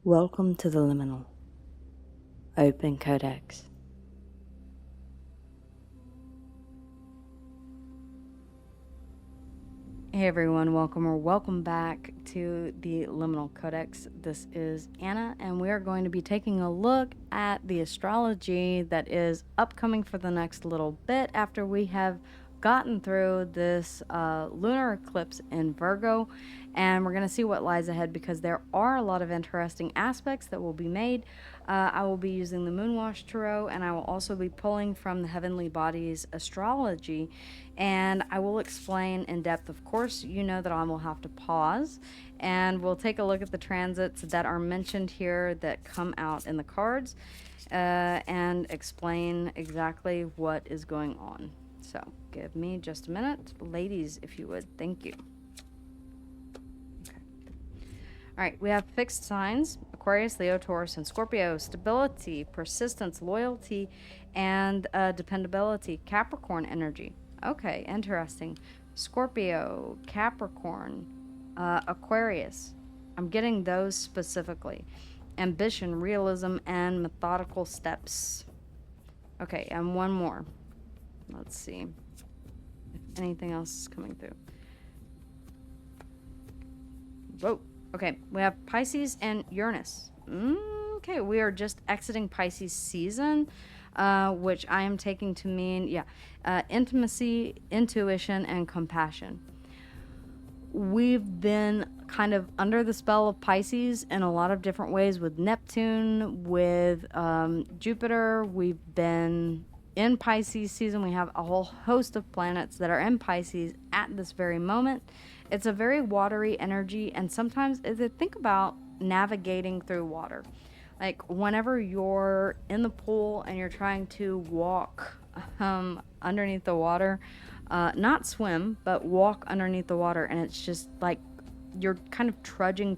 Welcome to the Liminal Open Codex. Hey everyone, welcome back to the Liminal Codex. This is Anna, and we are going to be taking a look at the astrology that is upcoming for the next little bit after we have gotten through this lunar eclipse in Virgo, and we're going to see what lies ahead because there are a lot of interesting aspects that will be made. I will be using the Moonwash Tarot, and I will also be pulling from the Heavenly Bodies astrology, and I will explain in depth. Of course, you know that I will have to pause, and we'll take a look at the transits that are mentioned here that come out in the cards, and explain exactly what is going on. So give me just a minute. Ladies, if you would. Thank you. Okay. All right, we have fixed signs: Aquarius, Leo, Taurus, and Scorpio. Stability, persistence, loyalty, and dependability. Capricorn energy. Okay, interesting. Scorpio, Capricorn, Aquarius. I'm getting those specifically. Ambition, realism, and methodical steps. Okay, and one more. Let's see if anything else is coming through. Whoa. Okay, we have Pisces and Uranus. Okay, we are just exiting Pisces season, which I am taking to mean, intimacy, intuition, and compassion. We've been kind of under the spell of Pisces in a lot of different ways with Neptune, with Jupiter. We've been in Pisces season. We have a whole host of planets that are in Pisces at this very moment. It's a very watery energy, and sometimes think about navigating through water. Like whenever you're in the pool and you're trying to walk underneath the water, not swim, but walk underneath the water, and it's just like you're kind of trudging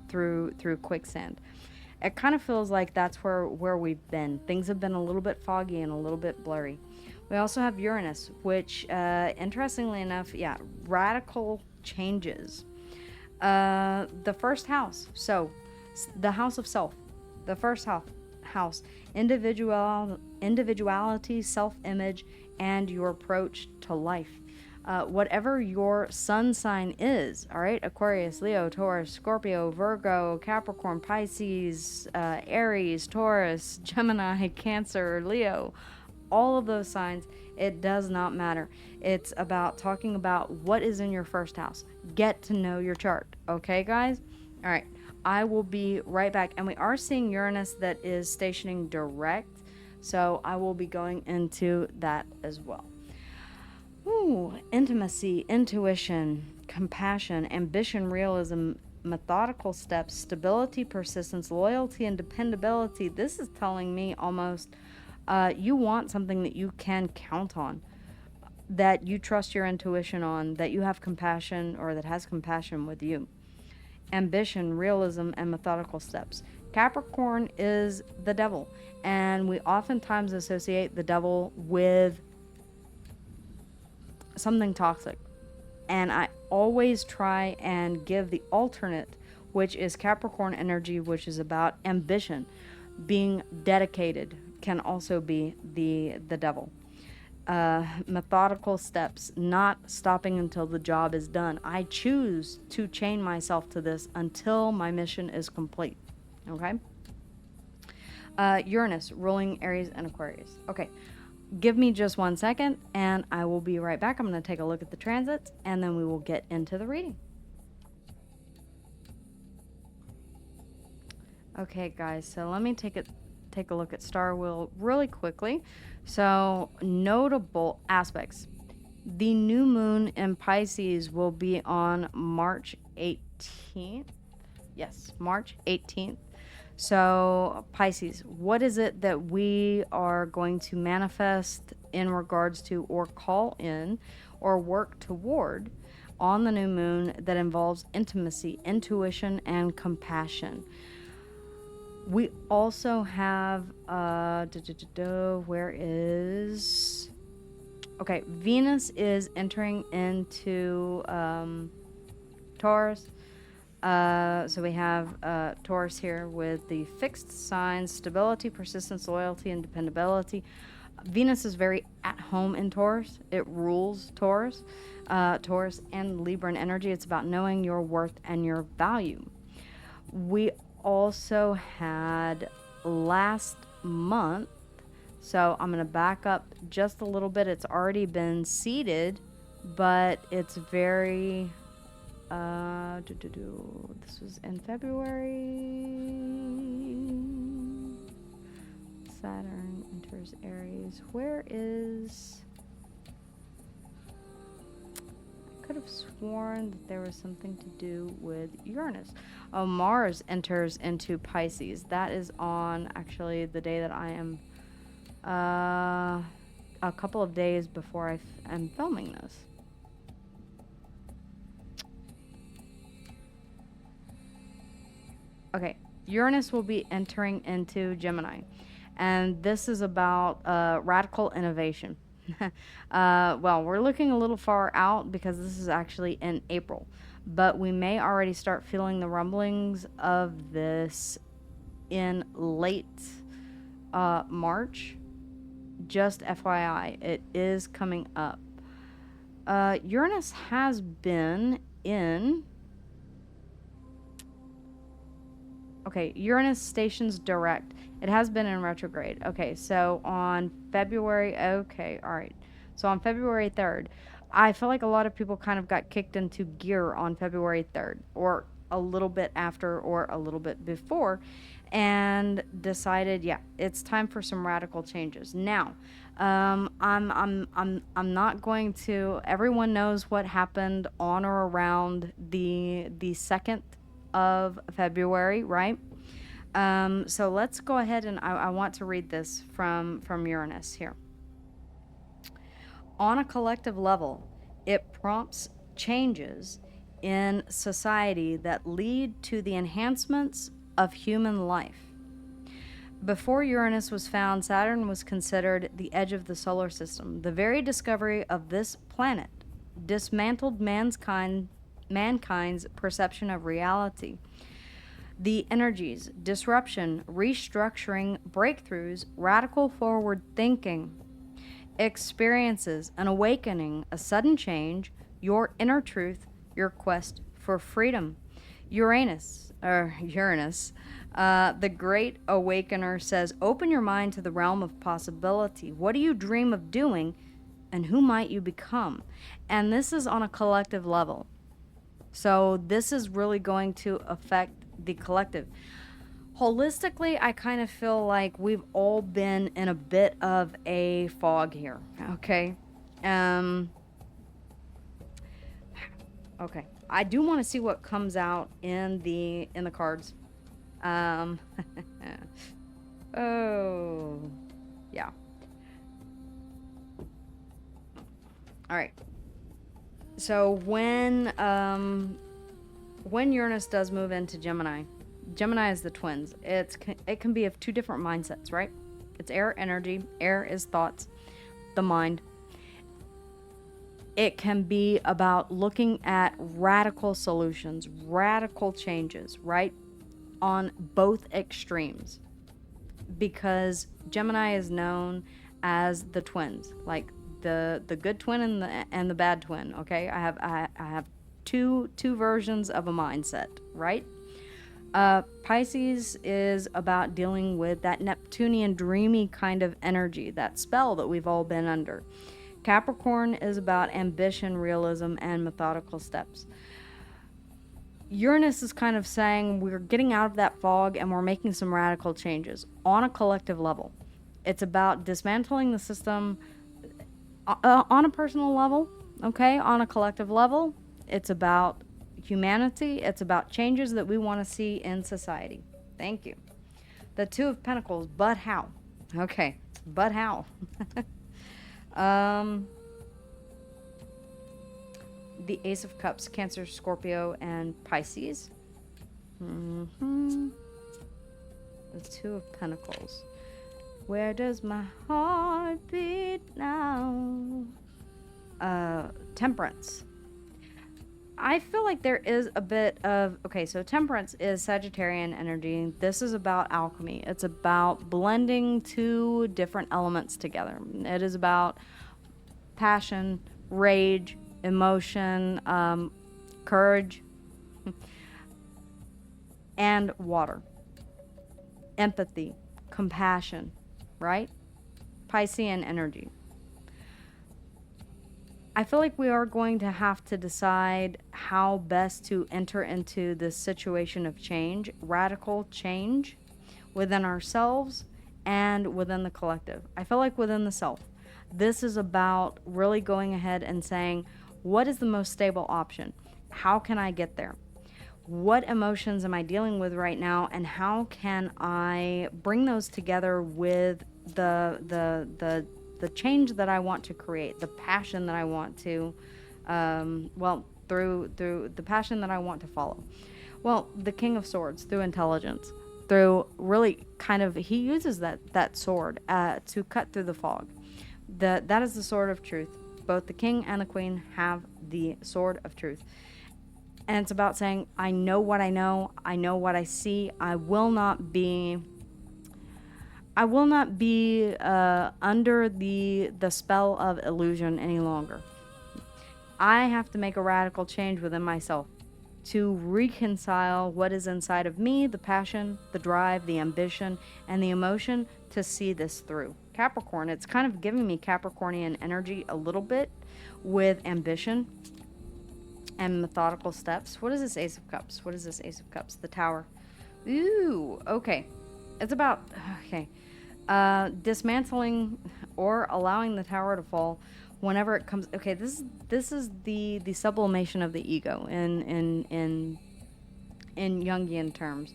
through quicksand. It kind of feels like that's where we've been. Things have been a little bit foggy and a little bit blurry. We also have Uranus, which, interestingly enough, radical changes. The first house, so the house of self, the first house, individuality, self-image, and your approach to life. Whatever your sun sign is, all right, Aquarius, Leo, Taurus, Scorpio, Virgo, Capricorn, Pisces, Aries, Taurus, Gemini, Cancer, Leo, all of those signs, it does not matter. It's about talking about what is in your first house. Get to know your chart, okay, guys? All right, I will be right back. And we are seeing Uranus that is stationing direct, so I will be going into that as well. Ooh, intimacy, intuition, compassion, ambition, realism, methodical steps, stability, persistence, loyalty, and dependability. This is telling me almost you want something that you can count on, that you trust your intuition on, that you have compassion or that has compassion with you. Ambition, realism, and methodical steps. Capricorn is the devil, and we oftentimes associate the devil with something toxic. And I always try and give the alternate, which is Capricorn energy, which is about ambition. Being dedicated can also be the devil. Methodical steps, not stopping until the job is done. I choose to chain myself to this until my mission is complete. Okay? Uranus, ruling Aries and Aquarius. Okay, give me just 1 second and I will be right back. I'm going to take a look at the transits and then we will get into the reading. Okay, guys, so let me take a look at Star Wheel really quickly. So, notable aspects. The new moon in Pisces will be on March 18th. Yes, March 18th. So, Pisces, what is it that we are going to manifest in regards to, or call in, or work toward on the new moon that involves intimacy, intuition, and compassion? We also have, where is, okay, Venus is entering into Taurus. So we have Taurus here with the fixed signs, stability, persistence, loyalty, and dependability. Venus is very at home in Taurus. It rules Taurus. Taurus and Libra in energy. It's about knowing your worth and your value. We also had last month, so I'm going to back up just a little bit. It's already been seeded, but it's very this was in February. Saturn enters Aries. Where is... I could have sworn that there was something to do with Uranus. Oh, Mars enters into Pisces. That is on actually the day that I am a couple of days before I am filming this. Okay, Uranus will be entering into Gemini, and this is about radical innovation. Well, we're looking a little far out because this is actually in April, but we may already start feeling the rumblings of this in late March. Just FYI, it is coming up. Uranus has been in... Okay, Uranus stations direct. It has been in retrograde. Okay, so on February... Okay, all right. So on February 3rd, I feel like a lot of people kind of got kicked into gear on February 3rd, or a little bit after, or a little bit before, and decided, yeah, it's time for some radical changes. Now, I'm not going to... Everyone knows what happened on or around the 2nd of February, right? So let's go ahead, and I want to read this from Uranus here. On a collective level, it prompts changes in society that lead to the enhancements of human life. Before Uranus was found, Saturn was considered the edge of the solar system. The very discovery of this planet dismantled mankind's perception of reality. The energies, disruption, restructuring, breakthroughs, radical forward thinking, experiences, an awakening, a sudden change, your inner truth, your quest for freedom. Uranus, the great awakener, says, open your mind to the realm of possibility. What do you dream of doing, and who might you become? And this is on a collective level. So this is really going to affect the collective. Holistically, I kind of feel like we've all been in a bit of a fog here. Okay. Okay. I do want to see what comes out in the cards. Oh, yeah. All right. So when Uranus does move into Gemini, Gemini is the twins. It can be of two different mindsets, right? It's air energy. Air is thoughts, the mind. It can be about looking at radical solutions, radical changes, right? On both extremes. Because Gemini is known as the twins, like the good twin and the bad twin, okay? I have two versions of a mindset, right? Pisces is about dealing with that Neptunian dreamy kind of energy, that spell that we've all been under. Capricorn is about ambition, realism, and methodical steps. Uranus is kind of saying we're getting out of that fog and we're making some radical changes on a collective level. It's about dismantling the system on a personal level, okay? On a collective level, it's about humanity. It's about changes that we want to see in society. Thank you. The Two of Pentacles, but how? Okay, but how? The Ace of Cups, Cancer, Scorpio, and Pisces. The Two of Pentacles. Where does my heart beat now? Temperance. I feel like there is a bit of, okay, so temperance is Sagittarian energy. This is about alchemy. It's about blending two different elements together. It is about passion, rage, emotion, courage, and water, empathy, compassion, right? Piscean energy. I feel like we are going to have to decide how best to enter into this situation of change, radical change within ourselves and within the collective. I feel like within the self, this is about really going ahead and saying, what is the most stable option? How can I get there? What emotions am I dealing with right now, and how can I bring those together with the change that I want to create, the passion that I want to, through the passion that I want to follow. Well, the King of Swords, through intelligence, through really kind of, he uses that sword to cut through the fog. That is the sword of truth. Both the king and the queen have the sword of truth. And it's about saying, I know what I know what I see. I will not be under the spell of illusion any longer. I have to make a radical change within myself to reconcile what is inside of me, the passion, the drive, the ambition, and the emotion, to see this through. Capricorn, it's kind of giving me Capricornian energy a little bit, with ambition and methodical steps. What is this Ace of Cups? What is this Ace of Cups? The Tower. Ooh, okay. It's about, okay, dismantling or allowing the tower to fall whenever it comes. Okay, this is the sublimation of the ego in Jungian terms.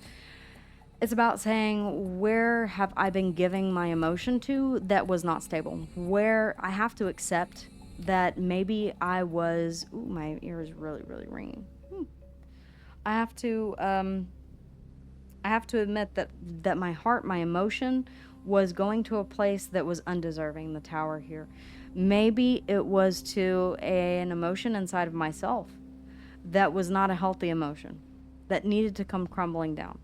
It's about saying, where have I been giving my emotion to that was not stable? Where I have to accept that maybe I was, ooh, my ear is really, really ringing. I have to admit that my heart, my emotion, was going to a place that was undeserving, the tower here. Maybe it was to an emotion inside of myself that was not a healthy emotion, that needed to come crumbling down.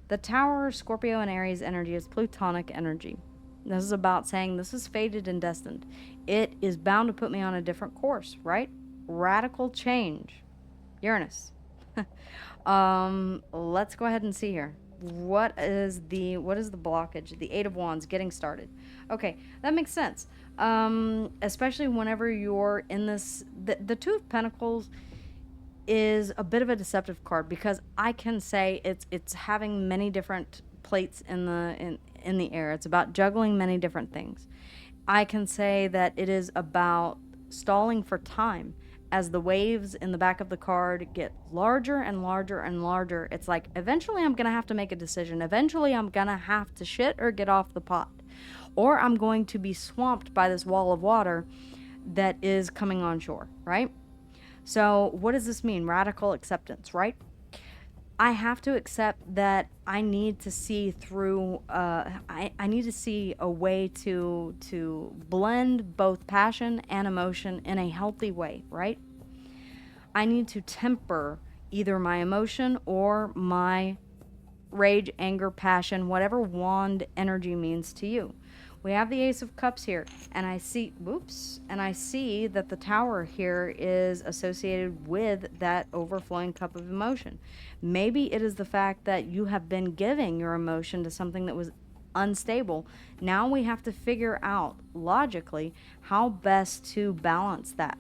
The tower, Scorpio and Aries energy, is Plutonic energy. This is about saying, this is fated and destined. It is bound to put me on a different course, right? Radical change. Uranus. Let's go ahead and see here. What is the blockage? The Eight of Wands, getting started. Okay, that makes sense. Especially whenever you're in this, the Two of Pentacles is a bit of a deceptive card, because I can say it's having many different plates in the air. It's about juggling many different things. I can say that it is about stalling for time. As the waves in the back of the card get larger and larger and larger, it's like, eventually I'm going to have to make a decision. Eventually I'm going to have to shit or get off the pot. Or I'm going to be swamped by this wall of water that is coming on shore, right? So what does this mean? Radical acceptance, right? I have to accept that I need to see through, I need to see a way to blend both passion and emotion in a healthy way, right? I need to temper either my emotion or my rage, anger, passion, whatever wand energy means to you. We have the Ace of Cups here, and I see, and I see that the Tower here is associated with that overflowing cup of emotion. Maybe it is the fact that you have been giving your emotion to something that was unstable. Now we have to figure out logically how best to balance that.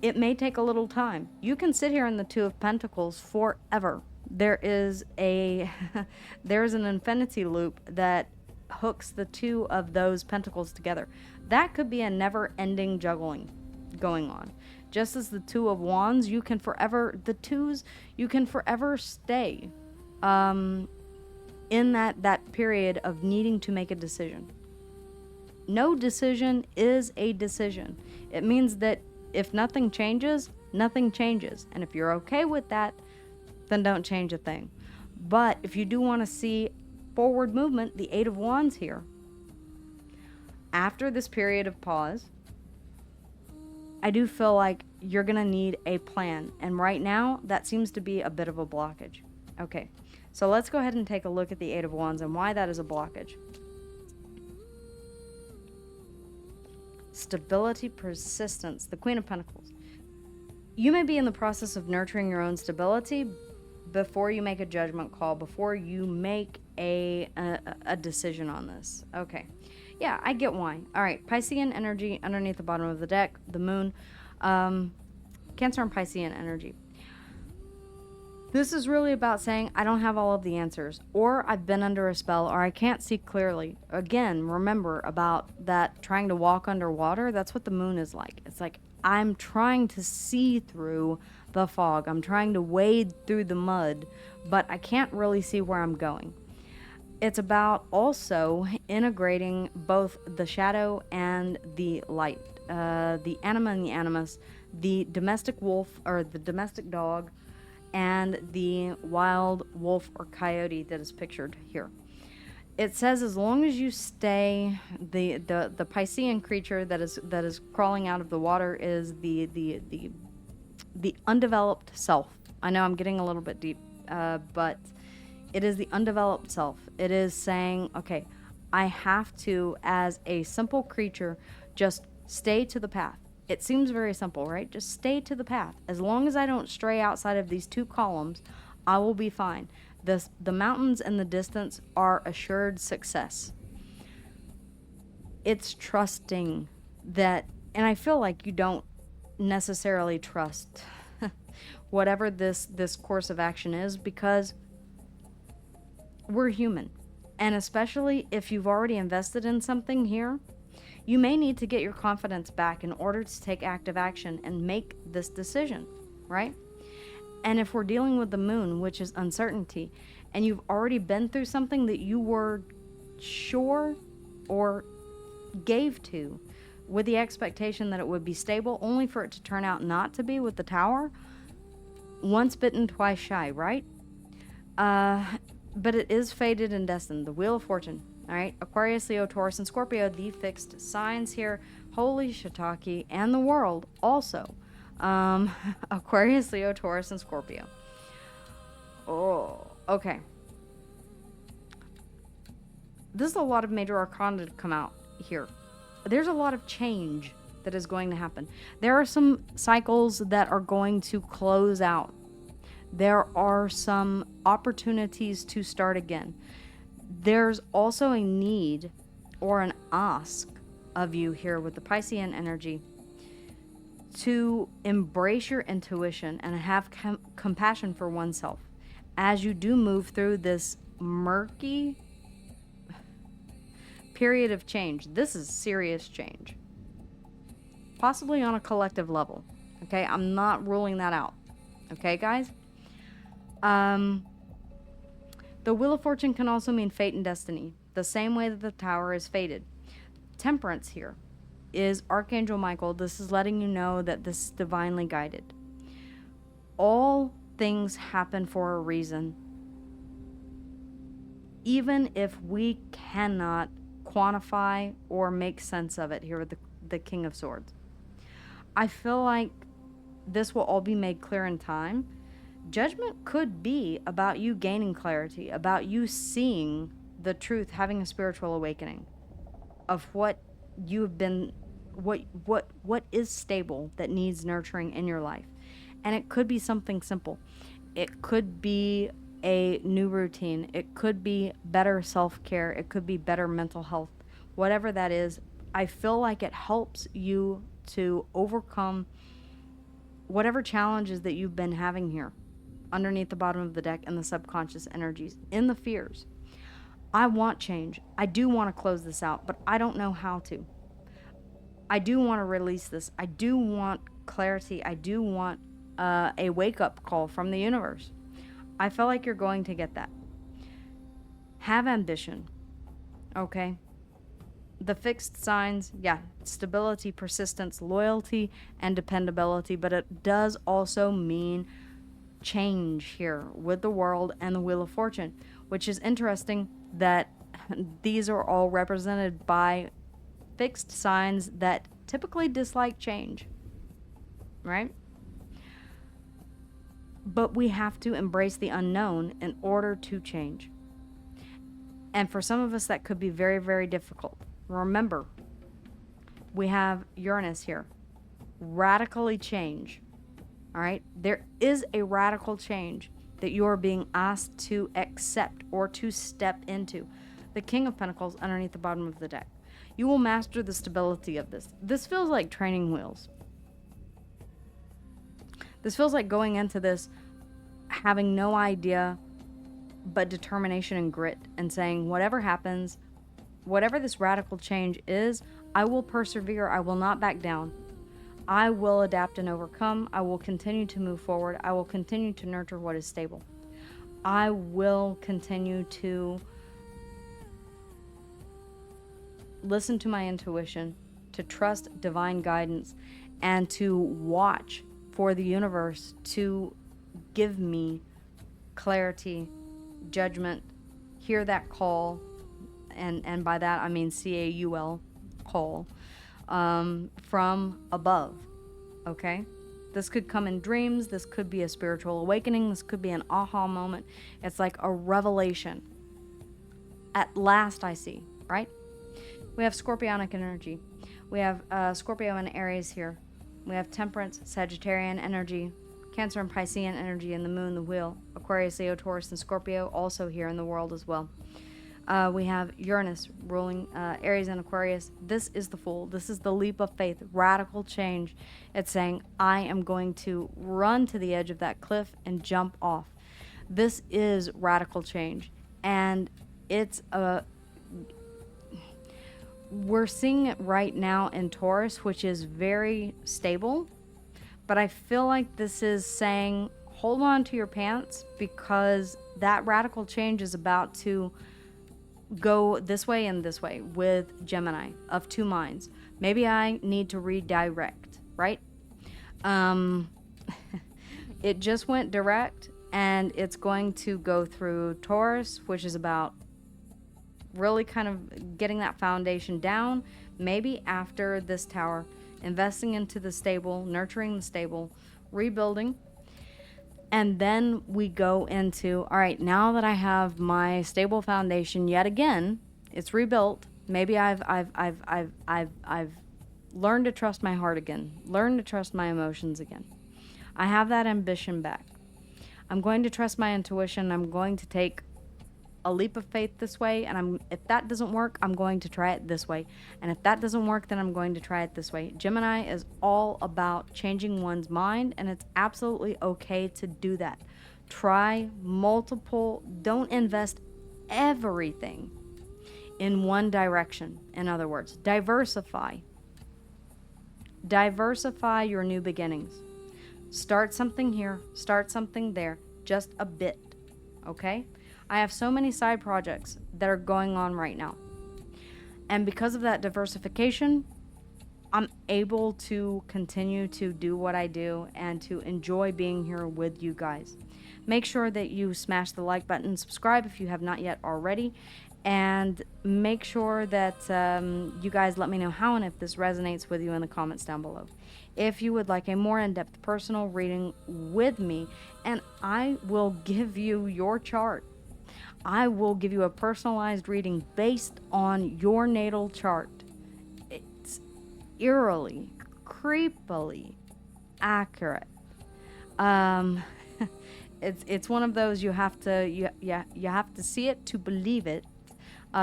It may take a little time. You can sit here in the Two of Pentacles forever. There is an infinity loop that hooks the two of those pentacles together. That could be a never-ending juggling going on. Just as the Two of Wands, you can forever stay in that period of needing to make a decision. No decision is a decision. It means that if nothing changes, nothing changes. And if you're okay with that, then don't change a thing. But if you do want to see forward movement, the Eight of Wands here, after this period of pause, I do feel like you're going to need a plan. And right now, that seems to be a bit of a blockage. Okay, so let's go ahead and take a look at the Eight of Wands and why that is a blockage. Stability, persistence, the Queen of Pentacles. You may be in the process of nurturing your own stability before you make a judgment call, before you make a decision on this. Okay. Yeah, I get why. All right, Piscean energy underneath the bottom of the deck, the moon, Cancer and Piscean energy. This is really about saying, I don't have all of the answers, or I've been under a spell, or I can't see clearly. Again, remember about that trying to walk underwater. That's what the moon is like. It's like, I'm trying to see through the fog. I'm trying to wade through the mud, but I can't really see where I'm going. It's about also integrating both the shadow and the light, the anima and the animus, the domestic wolf or the domestic dog, and the wild wolf or coyote that is pictured here. It says as long as you stay, the Piscean creature that is crawling out of the water is the undeveloped self. I know I'm getting a little bit deep, but it is the undeveloped self. It is saying, okay, I have to, as a simple creature, just stay to the path. It seems very simple, right? Just stay to the path. As long as I don't stray outside of these two columns, I will be fine. The mountains in the distance are assured success. It's trusting that, and I feel like you don't necessarily trust whatever this course of action is, because we're human. And especially if you've already invested in something here, you may need to get your confidence back in order to take active action and make this decision, right? And if we're dealing with the moon, which is uncertainty, and you've already been through something that you were sure or gave to with the expectation that it would be stable, only for it to turn out not to be with the Tower, once bitten, twice shy, right? But it is fated and destined, the Wheel of Fortune. All right, Aquarius, Leo, Taurus, and Scorpio, the fixed signs here. Holy shiitake, and the world also. Aquarius, Leo, Taurus, and Scorpio. Oh, okay. This is a lot of major arcana to come out here. There's a lot of change that is going to happen. There are some cycles that are going to close out. There are some opportunities to start again. There's also a need or an ask of you here with the Piscean energy to embrace your intuition and have compassion for oneself as you do move through this murky period of change. This is serious change, possibly on a collective level. Okay, I'm not ruling that out. Okay, guys? The Wheel of Fortune can also mean fate and destiny, the same way that the Tower is fated. Temperance here is Archangel Michael. This is letting you know that this is divinely guided. All things happen for a reason, even if we cannot quantify or make sense of it here with the King of Swords. I feel like this will all be made clear in time. Judgment could be about you gaining clarity, about you seeing the truth, having a spiritual awakening of what you've been, what is stable that needs nurturing in your life. And it could be something simple. It could be a new routine. It could be better self-care. It could be better mental health. Whatever that is, I feel like it helps you to overcome whatever challenges that you've been having here underneath the bottom of the deck and the subconscious energies in the fears. I want change. I do want to close this out, but I don't know how to. I do want to release this. I do want clarity. I do want a wake-up call from the universe. I feel like you're going to get that. Have ambition. Okay? The fixed signs, yeah, stability, persistence, loyalty, and dependability, but it does also mean change here with the world and the Wheel of Fortune, which is interesting that these are all represented by fixed signs that typically dislike change. right? But we have to embrace the unknown in order to change. And for some of us, that could be very, very difficult. Remember, we have Uranus here. Radically change. All right? There is a radical change that you are being asked to accept or to step into. The King of Pentacles underneath the bottom of the deck. You will master the stability of this. This feels like training wheels. This feels like going into this having no idea but determination and grit, and saying whatever happens, whatever this radical change is, I will persevere. I will not back down. I will adapt and overcome. I will continue to move forward. I will continue to nurture what is stable. I will continue to listen to my intuition, to trust divine guidance, and to watch for the universe to give me clarity, judgment, hear that call, and by that I mean C-A-U-L, call, from above, okay? This could come in dreams, this could be a spiritual awakening, this could be an aha moment. It's like a revelation. At last I see, right? We have Scorpionic energy. We have Scorpio and Aries here. We have Temperance, Sagittarian energy, Cancer and Piscean energy in the moon, the wheel, Aquarius, Leo, Taurus, and Scorpio also here in the world as well. We have Uranus ruling Aries and Aquarius. This is the Fool. This is the leap of faith, radical change. It's saying, I am going to run to the edge of that cliff and jump off. This is radical change. And it's we're seeing it right now in Taurus, which is very stable. But I feel like this is saying, hold on to your pants, because that radical change is about to go this way and this way with Gemini of two minds. Maybe I need to redirect, right? It just went direct, and it's going to go through Taurus, which is about really kind of getting that foundation down. Maybe after this tower, investing into the stable, nurturing the stable, rebuilding. And then we go into, all right, now that I have my stable foundation yet again, it's rebuilt. Maybe I've learned to trust my heart again, learned to trust my emotions again. I have that ambition back. I'm going to trust my intuition. I'm going to take a leap of faith this way, and if that doesn't work, I'm going to try it this way, and if that doesn't work, then I'm going to try it this way. Gemini is all about changing one's mind, and it's absolutely okay to do that. Try multiple, don't invest everything in one direction. In other words, diversify your new beginnings. Start something here, start something there, just a bit, okay? I have so many side projects that are going on right now. And because of that diversification, I'm able to continue to do what I do and to enjoy being here with you guys. Make sure that you smash the like button, subscribe if you have not yet already, and make sure that you guys let me know how and if this resonates with you in the comments down below. If you would like a more in-depth personal reading with me, and I will give you your chart. I will give you a personalized reading based on your natal chart. It's eerily, creepily accurate. It's one of those you have to see it to believe it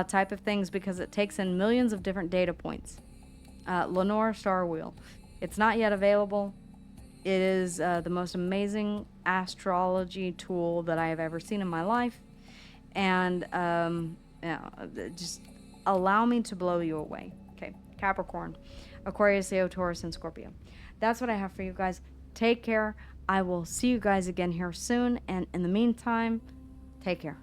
type of things, because it takes in millions of different data points. Lenore Star Wheel. It's not yet available. It is the most amazing astrology tool that I have ever seen in my life. And just allow me to blow you away. Okay, Capricorn, Aquarius, Leo, Taurus, and Scorpio. That's what I have for you guys. Take care. I will see you guys again here soon. And in the meantime, take care.